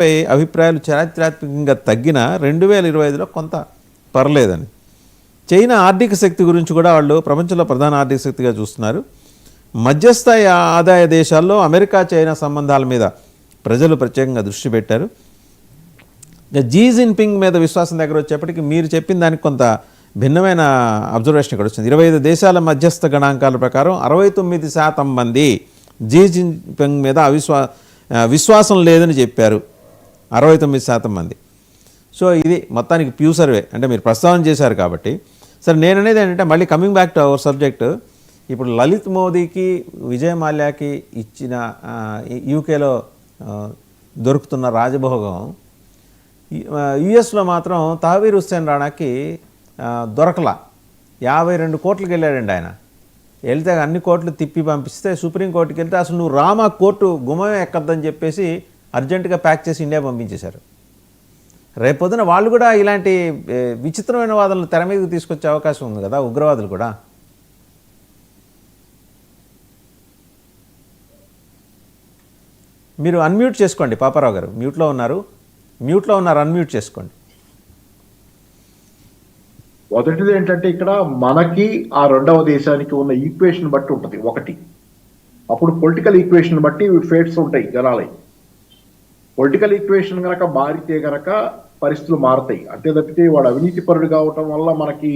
పై అభిప్రాయాలు చారిత్రాత్మకంగా తగ్గిన 2025లో కొంత పర్లేదని. చైనా ఆర్థిక శక్తి గురించి కూడా వాళ్ళు ప్రపంచంలో ప్రధాన ఆర్థిక శక్తిగా చూస్తున్నారు. మధ్యస్థాయి ఆదాయ దేశాల్లో అమెరికా చైనా సంబంధాల మీద ప్రజలు ప్రత్యేకంగా దృష్టి పెట్టారు. జీ జిన్పింగ్ మీద విశ్వాసం దగ్గర వచ్చేప్పటికి మీరు చెప్పిన దానికి కొంత భిన్నమైన అబ్జర్వేషన్ ఇక్కడ వచ్చింది. 25 దేశాల మధ్యస్థ గణాంకాల ప్రకారం 69% మంది జీ జిన్పింగ్ మీద విశ్వాసం లేదని చెప్పారు. 69% మంది. సో ఇది మొత్తానికి ప్యూ సర్వే అంటే మీరు ప్రస్తావన చేశారు కాబట్టి. సరే, నేను అనేది ఏంటంటే మళ్ళీ coming back to our subject, ఇప్పుడు లలిత్ మోదీకి విజయ్ మాల్యాకి ఇచ్చిన యూకేలో దొరుకుతున్న రాజభోగం యుఎస్లో మాత్రం తహవీర్ హుస్సేన్ రాణాకి దొరకలా. 52 కోట్లకి వెళ్ళాడండి ఆయన. వెళ్తే అన్ని కోట్లు తిప్పి పంపిస్తే సుప్రీంకోర్టుకి వెళ్తే అసలు నువ్వు రామా కోర్టు గుమ్మమే ఎక్కద్దని చెప్పేసి అర్జెంటుగా ప్యాక్ చేసి ఇండియా పంపించేశారు. రేపొద్దున వాళ్ళు కూడా ఇలాంటి విచిత్రమైన వాదనలు తెర మీదకి తీసుకొచ్చే అవకాశం ఉంది కదా ఉగ్రవాదులు కూడా. మీరు అన్మ్యూట్ చేసుకోండి పాపారావు గారు, మ్యూట్లో ఉన్నారు, అన్మ్యూట్ చేసుకోండి. మొదటిది ఏంటంటే ఇక్కడ మనకి ఆ రెండవ దేశానికి ఉన్న ఈక్వేషన్ బట్టి ఉంటుంది ఒకటి. అప్పుడు పొలిటికల్ ఈక్వేషన్ బట్టి ఫేట్స్ ఉంటాయి జనాలై. పొలిటికల్ ఈక్వేషన్ కనుక మారితే కనుక పరిస్థితులు మారుతాయి. అంతే తప్పితే వాడు అవినీతి పరుడు కావటం వల్ల మనకి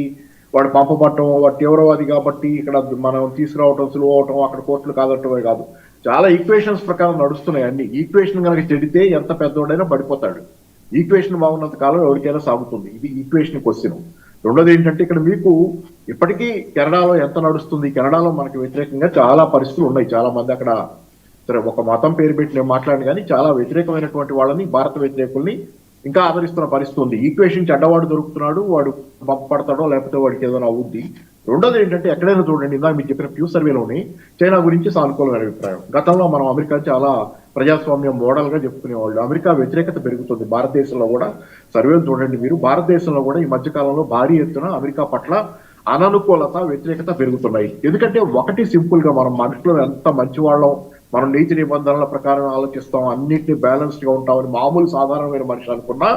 వాడు పంపబట్టం, వాడు తీవ్రవాది కాబట్టి ఇక్కడ మనం తీసుకురావటం సులువు అవటం, అక్కడ కోర్టులు కాదటమే కాదు. చాలా ఈక్వేషన్స్ ప్రకారం నడుస్తున్నాయి అన్ని. ఈక్వేషన్ కనుక చెడితే ఎంత పెద్దోడైనా పడిపోతాడు. ఈక్వేషన్ బాగున్నంత కాలం ఎవరికైనా సాగుతుంది. ఇది ఈక్వేషన్ క్వశ్చన్. రెండోది ఏంటంటే ఇక్కడ మీకు ఇప్పటికీ కెనడాలో ఎంత నడుస్తుంది, కెనడాలో మనకి వ్యతిరేకంగా చాలా పరిస్థితులు ఉన్నాయి. చాలా మంది అక్కడ సరే ఒక మతం పేరు పెట్టి నేను మాట్లాడిన కానీ చాలా వ్యతిరేకమైనటువంటి వాళ్ళని, భారత వ్యతిరేకుల్ని ఇంకా ఆదరిస్తున్న పరిస్థితి ఉంది. ఈక్వేషన్ చెడ్డవాడు దొరుకుతున్నాడు, వాడు పంపడతాడో లేకపోతే వాడికి ఏదైనా అవుద్ది. రెండోది ఏంటంటే ఎక్కడైనా చూడండి, ఇందాక మీరు చెప్పిన ప్యూ సర్వేలోని చైనా గురించి సానుకూలమైన అభిప్రాయం. గతంలో మనం అమెరికా చాలా ప్రజాస్వామ్యం మోడల్గా చెప్పుకునేవాళ్ళు. అమెరికా వ్యతిరేకత పెరుగుతుంది. భారతదేశంలో కూడా సర్వేలు చూడండి మీరు, భారతదేశంలో కూడా ఈ మధ్యకాలంలో భారీ ఎత్తున అమెరికా పట్ల అననుకూలత, వ్యతిరేకత పెరుగుతున్నాయి. ఎందుకంటే ఒకటి సింపుల్ గా మనం మనుషులు ఎంత మంచివాళ్ళం, మనం నీతి నిబంధనల ప్రకారం ఆలోచిస్తాం, అన్నింటినీ బ్యాలెన్స్డ్ గా ఉంటామని మామూలు సాధారణమైన మనిషి అనుకున్నా,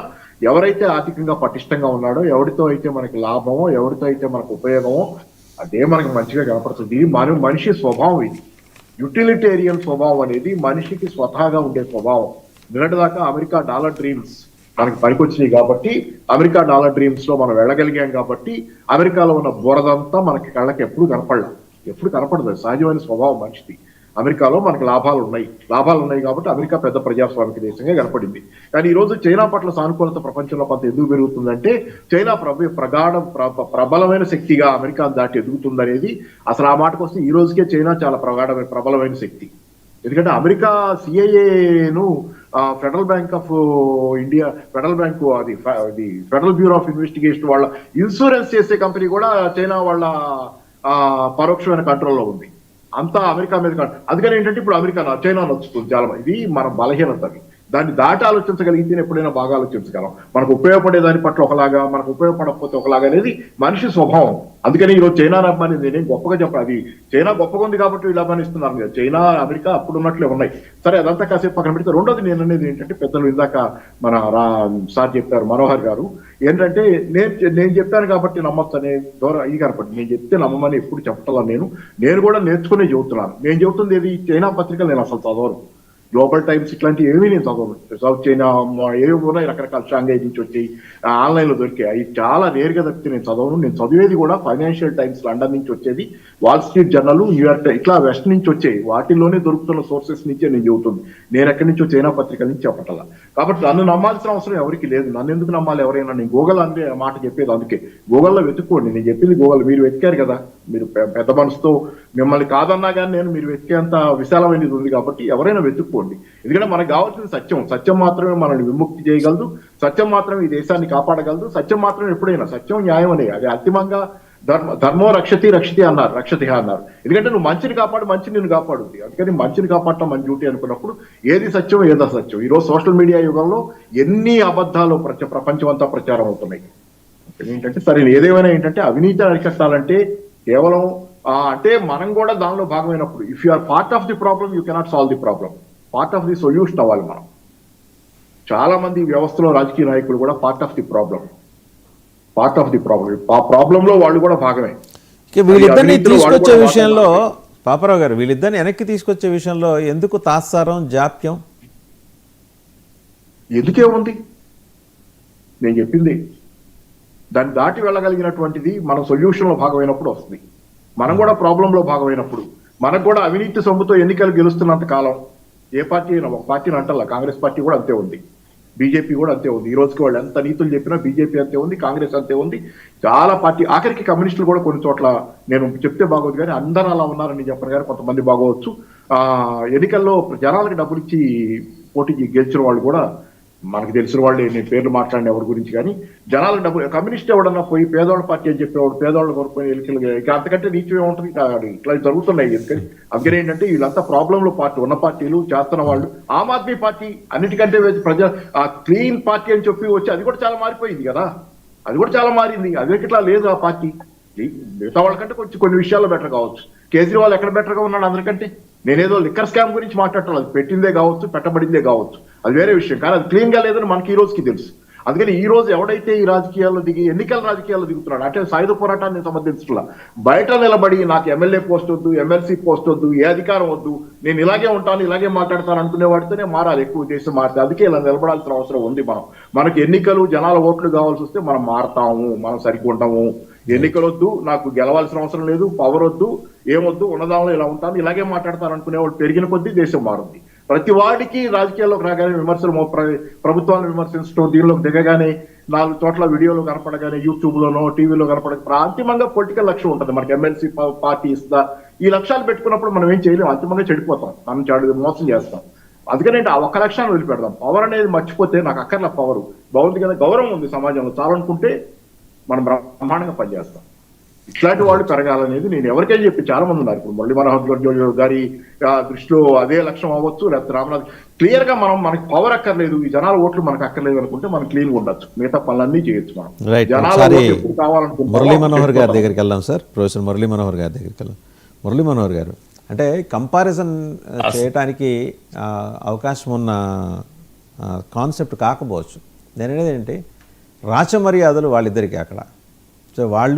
ఎవరైతే ఆర్థికంగా పటిష్టంగా ఉన్నాడో, ఎవరితో అయితే మనకి లాభమో, ఎవరితో అయితే మనకు ఉపయోగమో అదే మనకి మంచిగా కనపడుతుంది. ఇది మనిషి స్వభావం. ఇది యుటిలిటేరియన్ స్వభావం అనేది మనిషికి స్వతహాగా ఉండే స్వభావం. నిన్నటిదాకా అమెరికా డాలర్ డ్రీమ్స్ మనకి పనికొచ్చినాయి కాబట్టి, అమెరికా డాలర్ డ్రీమ్స్ లో మనం వెళ్ళగలిగాం కాబట్టి, అమెరికాలో ఉన్న బురదంతా మనకి కళ్ళకి ఎప్పుడు కనపడదు. సహజమైన స్వభావం మనిషిది. అమెరికాలో మనకు లాభాలు ఉన్నాయి కాబట్టి అమెరికా పెద్ద ప్రజాస్వామిక దేశంగా కనపడింది. కానీ ఈ రోజు చైనా పట్ల సానుకూలత ప్రపంచంలో కొంత ఎందుకు పెరుగుతుందంటే, చైనా ప్రబలమైన శక్తిగా అమెరికా దాటి ఎదుగుతుందనేది అసలు ఆ మాటకు వస్తే ఈ రోజుకే చైనా చాలా ప్రబలమైన శక్తి. ఎందుకంటే అమెరికా సిఐఏను federal bank of India, federal bureau of investigation వాళ్ళ ఇన్సూరెన్స్ చేసే కంపెనీ కూడా చైనా వాళ్ళ పరోక్షమైన కంట్రోల్లో ఉంది. అంతా అమెరికా మీద. అందుకని ఏంటంటే ఇప్పుడు చైనా నచ్చుతుంది చాలా. ఇది మన బలహీనత. దాన్ని దాటి ఆలోచించగలిగితే ఎప్పుడైనా బాగా ఆలోచించగలం. మనకు ఉపయోగపడే దాని పట్ల ఒకలాగా, మనకు ఉపయోగపడకపోతే ఒకలాగా అనేది మనిషి స్వభావం. అందుకని ఈరోజు చైనా అభిమాని నేనేం గొప్పగా చెప్పాలి, అది చైనా గొప్పగా ఉంది కాబట్టి వీళ్ళు అభిమానిస్తున్నారు కదా. చైనా అమెరికా అప్పుడు ఉన్నట్లే ఉన్నాయి. సరే, అదంతా కాసేపు పక్కన పెడితే రెండోది నేను అనేది ఏంటంటే, పెద్దలు ఇందాక మన సార్ చెప్పారు, మనోహర్ గారు, ఏంటంటే నేను చెప్పాను కాబట్టి నమ్మొచ్చు అనే ఇది కనపడి, నేను చెప్తే నమ్మమని ఎప్పుడు చెప్పటం. నేను కూడా నేర్చుకునే చెబుతున్నాను. నేను చెబుతుంది ఏది, చైనా పత్రికలు నేను అసలు చదవను. గ్లోబల్ టైమ్స్ ఇట్లాంటివి ఏమీ నేను చదవను. సౌత్ చైనా ఏవి ఉన్నాయి, రకరకాల షాంఘై నుంచి వచ్చాయి, ఆన్లైన్లో దొరికాయి. అవి చాలా నేరుగా తప్పితే నేను చదవను. నేను చదివేది కూడా ఫైనాన్షియల్ టైమ్స్ లండన్ నుంచి వచ్చేది, wall street journal, New York times, ఇట్లా వెస్ట్ నుంచి వచ్చాయి. వాటిల్లోనే దొరుకుతున్న సోర్సెస్ నుంచే నేను చెబుతుంది. నేను ఎక్కడి నుంచో చైనా పత్రికల నుంచి చెప్పటలా. కాబట్టి నన్ను నమ్మాల్సిన అవసరం ఎవరికి లేదు. నన్ను ఎందుకు నమ్మాలి ఎవరైనా? నేను గూగుల్ అంటే మాట చెప్పేది అందుకే. గూగుల్లో వెతుక్కోండి. నేను చెప్పింది గూగుల్. మీరు వెతికారు కదా, మీరు పెద్ద మనసుతో, మిమ్మల్ని కాదన్నా కానీ మీరు వెతికేంత విశాలమైనది ఉంది కాబట్టి ఎవరైనా వెతుక్కోండి. ఎందుకంటే మనకు కావాల్సింది సత్యం. సత్యం మాత్రమే మనల్ని విముక్తి చేయగలదు. సత్యం మాత్రమే ఈ దేశాన్ని కాపాడగలదు. సత్యం మాత్రమే ఎప్పుడైనా, సత్యం న్యాయం అనే, అది అంతిమంగా ధర్మో రక్షతి అన్నారు. ఎందుకంటే నువ్వు మంచిని కాపాడు, మంచి నిన్ను కాపాడుద్ది. అందుకని మంచిని కాపాడటం మన డ్యూటీ అనుకున్నప్పుడు ఏది సత్యం ఏది అసత్యం. ఈరోజు సోషల్ మీడియా యుగంలో ఎన్ని అబద్ధాలు ప్రపంచం అంతా ప్రచారం అవుతున్నాయి. ఏంటంటే సరే, ఏదేమైనా ఏంటంటే అవినీతి అరికట్టాలంటే కేవలం అంటే మనం కూడా దానిలో భాగమైనప్పుడు, if you are part of the problem you cannot solve the problem. Part of the solution అవ్వాలి మనం. చాలా మంది వ్యవస్థలో రాజకీయ నాయకులు కూడా పార్ట్ ఆఫ్ ది ప్రాబ్లం. ఆ ప్రాబ్లంలో వాళ్ళు కూడా భాగమే. ఇక వీళ్ళిద్దరిని అవినీతిలో వాళ్ళు తీసుకొచ్చే కూడా విషయంలో భాగమే. పాపారావు గారు, వీళ్ళిద్దరిని వెనక్కి తీసుకొచ్చే విషయంలో ఎందుకు తాత్సారం, జాప్యం? ఎందుకే ఉంది నేను చెప్పింది, దాన్ని దాటి వెళ్ళగలిగినటువంటిది మనం సొల్యూషన్ లో భాగమైనప్పుడు వస్తుంది. మనం కూడా ప్రాబ్లం లో భాగమైనప్పుడు, మనకు కూడా అవినీతి సొమ్ముతో ఎన్నికలు గెలుస్తున్నంత కాలం ఏ పార్టీ అయినా, ఒక పార్టీని అంటల్లా, కాంగ్రెస్ పార్టీ కూడా అంతే ఉంది, బీజేపీ కూడా అంతే ఉంది. ఈ రోజుకి వాళ్ళు ఎంత నీతులు చెప్పినా బీజేపీ అంతే ఉంది, కాంగ్రెస్ అంతే ఉంది, చాలా పార్టీ, ఆఖరికి కమ్యూనిస్టులు కూడా కొన్ని చోట్ల, నేను చెప్తే బాగోదు కానీ అందరూ అలా ఉన్నారని చెప్పను కానీ కొంతమంది బాగోవచ్చు. ఎన్నికల్లో జనాలకు డబ్బులు ఇచ్చి పోటీకి గెలిచిన వాళ్ళు కూడా మనకు తెలిసిన వాళ్ళే, నేను పేర్లు మాట్లాడిన ఎవరి గురించి కానీ, జనాలకు డబ్బులు, కమ్యూనిస్ట్ ఎవడన్నా పోయి పేదవాళ్ళ పార్టీ అని చెప్పేవాడు పేదవాళ్ళ కోరుకుని ఎన్నికలు, ఇక అంతకంటే నీచమే ఉంటుంది. ఇట్లా జరుగుతున్నాయి. ఎందుకని అందుకని ఏంటంటే వీళ్ళంతా ప్రాబ్లంలో పార్టీ ఉన్న పార్టీలు చేస్తున్న వాళ్ళు. ఆమ్ ఆద్మీ పార్టీ అన్నిటికంటే క్లీన్ పార్టీ అని చెప్పి వచ్చి అది కూడా చాలా మారిపోయింది కదా, అది కూడా చాలా మారింది. అది ఇట్లా లేదు ఆ పార్టీ. మిగతా వాళ్ళకంటే కొంచెం కొన్ని విషయాల్లో బెటర్ కావచ్చు. కేజ్రీవాల్ ఎక్కడ బెటర్గా ఉన్నాడు అందరికంటే? నేనేదో లిక్కర్ స్కామ్ గురించి మాట్లాడటం, అది పెట్టిందే కావచ్చు, పెట్టబడిందే కావచ్చు, అది వేరే విషయం. కానీ అది క్లీన్ గా లేదని మనకి ఈ రోజుకి తెలుసు. అందుకని ఈ రోజు ఎవడైతే ఈ రాజకీయాల్లో దిగి ఎన్నికల రాజకీయాల్లో దిగుతున్నాడు అంటే సాయుధ పోరాటాన్ని సంబంధించట్లా, బయట నిలబడి నాకు ఎమ్మెల్యే పోస్ట్ వద్దు, ఎమ్మెల్సీ పోస్ట్ వద్దు, ఏ అధికారం వద్దు, నేను ఇలాగే ఉంటాను, ఇలాగే మాట్లాడతాను అనుకునే వాడితోనే మారాలి. ఎక్కువ దేశం మారితే అందుకే ఇలా నిలబడాల్సిన అవసరం ఉంది. మనకి ఎన్నికలు, జనాల ఓట్లు కావాల్సి వస్తే మనం మారతాము, మనం సరిగ్గుంటాము. ఎన్నికలు వద్దు, నాకు గెలవాల్సిన అవసరం లేదు, పవర్ వద్దు, ఏమొద్దు, ఉన్నదాంలో ఇలా ఉంటాను, ఇలాగే మాట్లాడతాను అనుకునేవాడు పెరిగిన కొద్దీ దేశం మారుంది. ప్రతి వాడికి రాజకీయాల్లోకి రాగానే విమర్శలు, ప్రభుత్వాలను విమర్శించడం, దీనిలోకి దిగగానే 4 చోట్ల వీడియోలు కనపడగానే, యూట్యూబ్ లోనో టీవీలో కనపడ, అంతిమంగా పొలిటికల్ లక్ష్యం ఉంటుంది మనకి. ఎమ్మెల్సీ పార్టీ ఇస్తా, ఈ లక్ష్యాలు పెట్టుకున్నప్పుడు మనం ఏం చేయలేము, అంతిమంగా చెడిపోతాం, మనం మోసం చేస్తాం. అందుకనేంటి ఆ ఒక్క లక్ష్యాన్ని వదిలిపెడదాం. పవర్ అనేది మర్చిపోతే నాకు అక్కర్ల పవర్ బాగుంది కదా, గౌరవం ఉంది సమాజంలో చాలనుకుంటే మనం బ్రహ్మాండంగా పనిచేస్తాం. ఇట్లాంటి వాళ్ళు పెరగాలనేది నేను ఎవరికైనా చెప్పి చాలా మంది ఉన్నారు. ఇప్పుడు మురళీ మనోహర్ గారి దృష్టిలో అదే లక్ష్యం అవ్వచ్చు, లేకపోతే రామనాథ్, క్లియర్ గా మనకి పవర్ అక్కర్లేదు, ఈ జనాల ఓట్లు మనకు అక్కర్లేదు అనుకుంటే మనం క్లీన్ గా ఉండొచ్చు, మిగతా పనులన్నీ చేయొచ్చు. మనం జనాల ఓట్లు ఎప్పుడు కావాలనుకుంటే మురళీ మనోహర్ గారి దగ్గరికి వెళ్దాం సార్. ప్రొఫెసర్ మురళీ మనోహర్ గారి దగ్గరికి వెళ్దాం. మురళీ మనోహర్ గారు, అంటే కంపారిజన్ చేయడానికి అవకాశం ఉన్న కాన్సెప్ట్ కాకపోవచ్చు. నేను అనేది ఏంటి, రాచమర్యాదలు వాళ్ళిద్దరికీ అక్కడ. సో వాళ్ళు